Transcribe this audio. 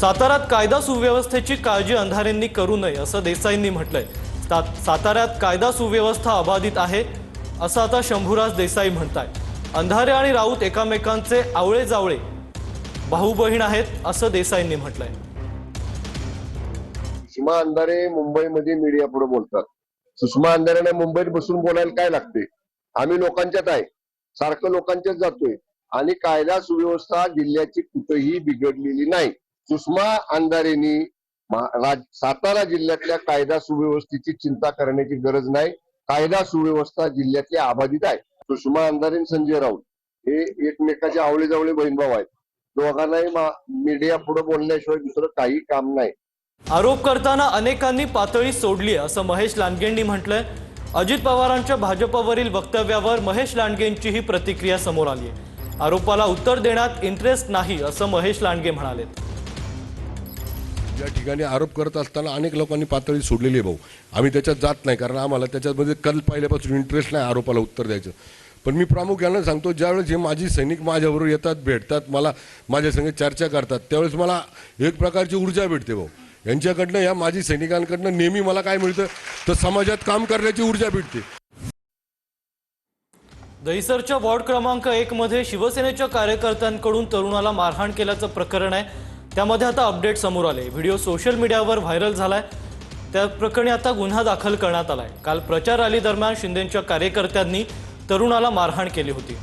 साताऱ्यात कायदा सुव्यवस्थेची काळजी अंधारेंनी करू नये असं देसाईंनी म्हटलंय। साताऱ्यात कायदा सुव्यवस्था अबाधित आहे असं आता शंभूराज देसाई म्हणतायत। अंधारे आणि राऊत एकमेकांचे आवळे जावळे भाऊ बहीण आहेत असं देसाईंनी म्हटलंय। सुषमा अंधारे मुंबईमध्ये मीडिया पुढे बोलतात। सुषमा अंधारेने मुंबईत बसून बोलायला काय लागते? आम्ही लोकांच्यात आहे, सारखं लोकांच्यात जातोय आणि कायदा सुव्यवस्था जिल्ह्याची कुठेही बिघडलेली नाही। सुषमा अंधारेंनी सातारा जिल्ह्यातल्या कायदा सुव्यवस्थेची चिंता करण्याची गरज नाही। कायदा सुव्यवस्था जिल्ह्यातली अबाधित आहे। सुषमा अंधारे आणि संजय राऊत हे एकमेकाचे आवळे जावळे बहीण भाऊ आहेत। दोघांनाही मीडिया पुढे बोलण्याशिवाय दुसरं काही काम नाही। आरोप करताना अनेकांनी पातळी सोडली असं महेश लांडगेंनी म्हटलंय। अजित पवारांच्या भाजपवरील वक्तव्यावर महेश लांडगेंची ही प्रतिक्रिया समोर आली आहे। आरोपाला उत्तर देण्यात इंटरेस्ट नाही असं महेश लांडगे म्हणाले। ज्या ठिकाणी आरोप करत असताना अनेक लोकांनी पातळी सोडलेली आहे भाऊ, आम्ही त्याच्यात जात नाही, कारण आम्हाला त्याच्यामध्ये कल पहिल्यापासून इंटरेस्ट नाही आरोपाला उत्तर द्यायचं। पण मी प्रामुख्याने सांगतो, ज्यावेळेस हे माजी सैनिक माझ्याबरोबर येतात, भेटतात, मला माझ्या संग चर्चा करतात, त्यावेळेस मला एक प्रकारची ऊर्जा भेटते भाऊ। यांच्याकडनं, या माजी सैनिकांकडनं नेहमी मला काय मिळतं तर समाजात काम करण्याची ऊर्जा भेटते। दहिसरच्या वॉर्ड क्रमांक 1 मध्ये शिवसेनेच्या कार्यकर्त्यांकडून तरुणाला मारहाण केल्याचं प्रकरण आहे। त्यामध्ये आता अपडेट समोर आले। व्हिडिओ सोशल मीडियावर व्हायरल झालाय। त्या प्रकरणी आता गुन्हा दाखल करण्यात आलाय। काल प्रचार रॅली दरम्यान शिंदेंच्या कार्यकर्त्यांनी तरुणाला मारहाण केली होती।